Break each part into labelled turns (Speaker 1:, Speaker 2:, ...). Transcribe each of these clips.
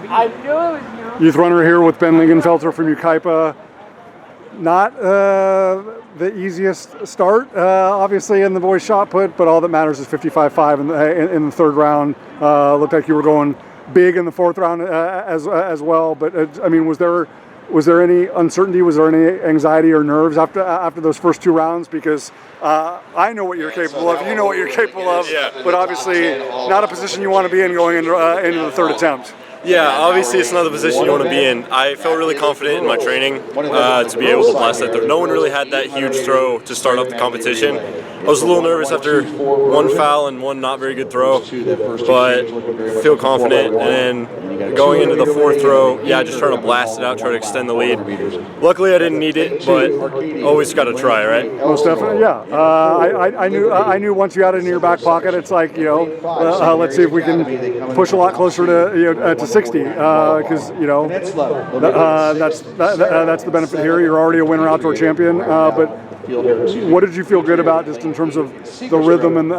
Speaker 1: I knew it was you.
Speaker 2: Youth runner here with Ben Lingenfelter from Yucaipa. Not the easiest start, obviously, in the boys' shot put, but all that matters is 55.5 in the third round. Looked like you were going big in the fourth round as well. But I mean, was there any uncertainty? Was there any anxiety or nerves after those first two rounds? Because I know what you're capable of. You know what you're capable of.
Speaker 3: Yeah.
Speaker 2: But obviously, not a position you want to be in going into the third attempt.
Speaker 3: Yeah, obviously it's not the position you want to be in. I felt really confident in my training to be able to blast that throw. No one really had that huge throw to start off the competition. I was a little nervous after one foul and one not very good throw, but feel confident. And then going into the fourth throw, yeah, just trying to blast it out, try to extend the lead. Luckily I didn't need it, but always got to try, right?
Speaker 2: Most definitely, yeah. I knew once you had it in your back pocket, it's like, let's see if we can push a lot closer to 60, because that's the benefit here. You're already a winter outdoor champion, but what did you feel good about just in terms of the rhythm and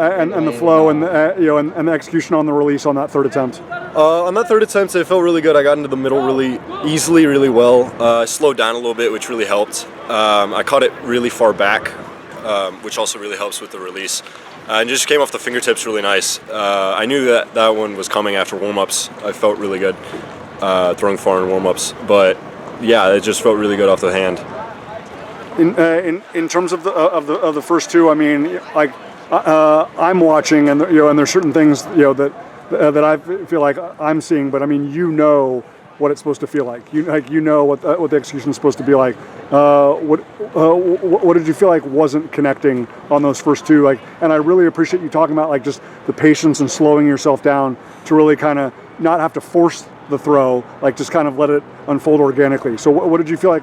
Speaker 2: the flow and the execution on the release on that third attempt?
Speaker 3: On that third attempt, I felt really good. I got into the middle really easily, really well. I slowed down a little bit, which really helped. I caught it really far back, which also really helps with the release. And just came off the fingertips really nice. I knew that one was coming after warm-ups. I felt really good throwing far in warm-ups, but yeah, it just felt really good off the hand.
Speaker 2: In terms of the first two, I mean, like I'm watching, and and there's certain things that I feel like I'm seeing, but I mean, what it's supposed to feel like. You know what the execution is supposed to be like. What did you feel like wasn't connecting on those first two? Like, and I really appreciate you talking about like just the patience and slowing yourself down to really kind of not have to force the throw, like just kind of let it unfold organically. So what did you feel like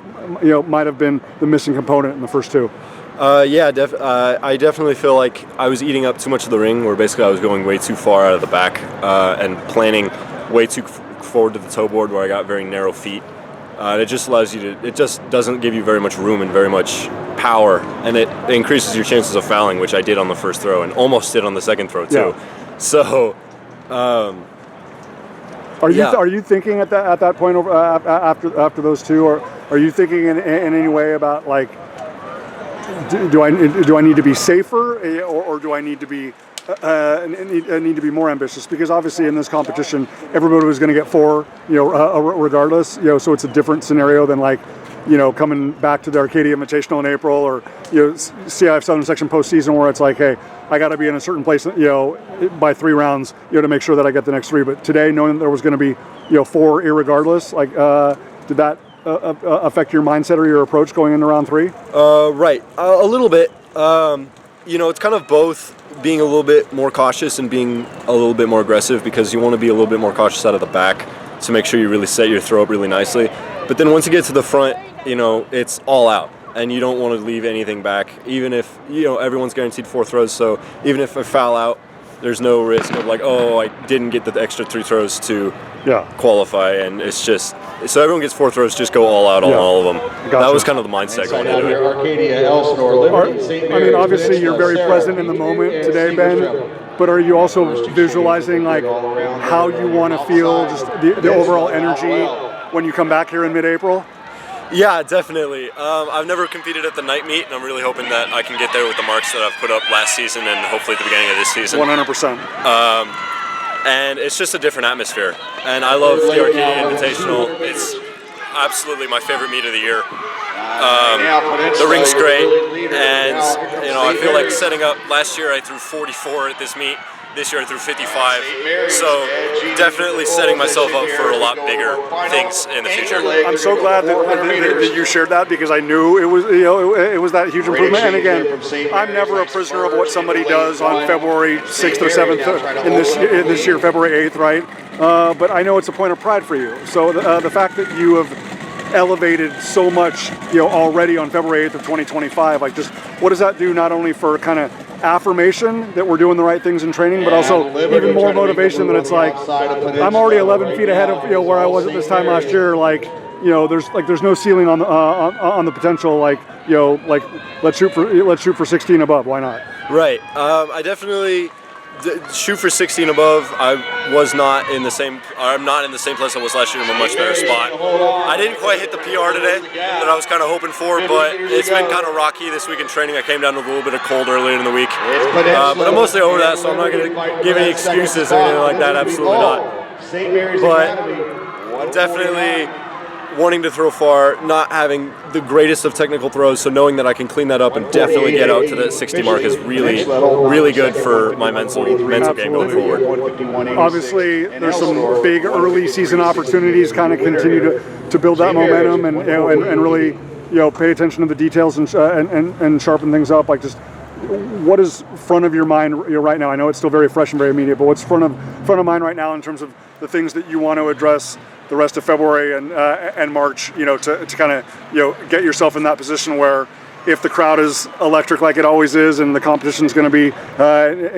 Speaker 2: might have been the missing component in the first two?
Speaker 3: I definitely feel like I was eating up too much of the ring, where basically I was going way too far out of the back and planning way too forward to the toe board, where I got very narrow feet. It just allows you to, it just doesn't give you very much room and very much power, and it increases your chances of fouling, which I did on the first throw and almost did on the second throw too. Yeah. So
Speaker 2: are you thinking at that point over after those two, or are you thinking in any way about like do I need to be safer, or do I need to be need to be more ambitious? Because obviously in this competition, everybody was going to get four, regardless. So it's a different scenario than like, coming back to the Arcadia Invitational in April, or CIF Southern Section postseason, where it's like, hey, I got to be in a certain place, by 3 rounds, to make sure that I get the next 3. But today, knowing that there was going to be, 4 irregardless, like, did that affect your mindset or your approach going into round 3?
Speaker 3: Right, a little bit. It's kind of both. Being a little bit more cautious and being a little bit more aggressive, because you want to be a little bit more cautious out of the back to make sure you really set your throw up really nicely. But then once you get to the front, it's all out, and you don't want to leave anything back, even if, everyone's guaranteed 4 throws. So even if I foul out, there's no risk of like, oh, I didn't get the extra 3 throws to qualify, and it's just, so everyone gets 4 throws, just go all out on all of them. Gotcha. That was kind of the mindset going into it.
Speaker 2: I mean, obviously you're very present in the moment today, Ben, but are you also visualizing like how you want to feel, just the overall energy when you come back here in mid-April?
Speaker 3: Yeah, definitely. I've never competed at the night meet, and I'm really hoping that I can get there with the marks that I've put up last season and hopefully at the beginning of this season.
Speaker 2: 100%.
Speaker 3: And it's just a different atmosphere. And I love the Arcadia Invitational. It's absolutely my favorite meet of the year. The ring's great, and I feel like setting up. Last year I threw 44 at this meet. This year I threw 55, so definitely setting myself up for a lot bigger things in the future.
Speaker 2: I'm so glad that you shared that, because I knew it was that huge improvement. And again, I'm never a prisoner of what somebody does on February 6th or 7th in this year, February 8th, right? But I know it's a point of pride for you. So the fact that you have elevated so much, already on February 8th of 2025, like just what does that do not only for kind of affirmation that we're doing the right things in training, but also even more motivation that it's like I'm already 11 feet ahead of where I was at this time last year. Like there's no ceiling on the potential. Like let's shoot for 16 above. Why not?
Speaker 3: Right. I definitely shoot for 60 and above. I'm not in the same place I was last year. I'm in a much better spot. I didn't quite hit the PR today that I was kind of hoping for, but it's been kind of rocky this week in training. I came down with a little bit of cold earlier in the week, but I'm mostly over that, so I'm not going to give any excuses or anything like that. Absolutely not. But definitely wanting to throw far, not having the greatest of technical throws, so knowing that I can clean that up and definitely get out to that 60 mark is really, really good for my mental game going forward.
Speaker 2: Obviously, there's some big early season opportunities. Kind of continue to build that momentum and really pay attention to the details and sharpen things up. Like, just what is front of your mind right now? I know it's still very fresh and very immediate, but what's front of mind right now in terms of the things that you want to address the rest of February and March, to kind of get yourself in that position where, if the crowd is electric like it always is and the competition is going to be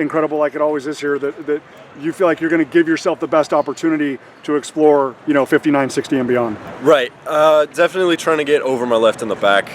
Speaker 2: incredible like it always is here, that you feel like you're going to give yourself the best opportunity to explore 59, 60 and beyond.
Speaker 3: Right. Definitely trying to get over my left in the back,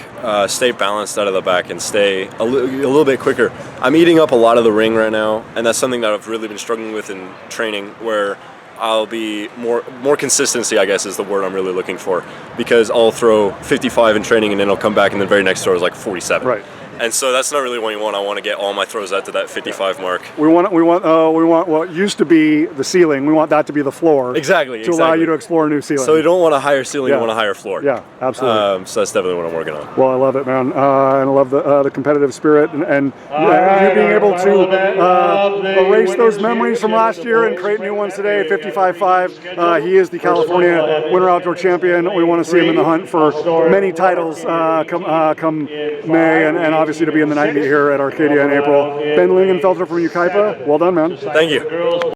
Speaker 3: stay balanced out of the back, and stay a little bit quicker. I'm eating up a lot of the ring right now, and that's something that I've really been struggling with in training, where I'll be more consistency, I guess, is the word I'm really looking for, because I'll throw 55 in training and then I'll come back and the very next throw is like 47.
Speaker 2: Right.
Speaker 3: And so that's not really what you want. I want to get all my throws out to that 55 mark.
Speaker 2: We want what used to be the ceiling. We want that to be the floor.
Speaker 3: Exactly.
Speaker 2: To allow you to explore a new ceiling.
Speaker 3: So you don't want a higher ceiling, you want a higher floor.
Speaker 2: Yeah, absolutely.
Speaker 3: So that's definitely what I'm working on.
Speaker 2: Well, I love it, man, and I love the competitive spirit and you being able to erase those memories from last year and create new ones today. 55.5. He is the California Winter Outdoor Champion. We want to see him in the hunt for many titles come May and obviously to be in the night meet here at Arcadia in April. Ben Lingenfelter from Yucaipa, well done, man.
Speaker 3: Thank you.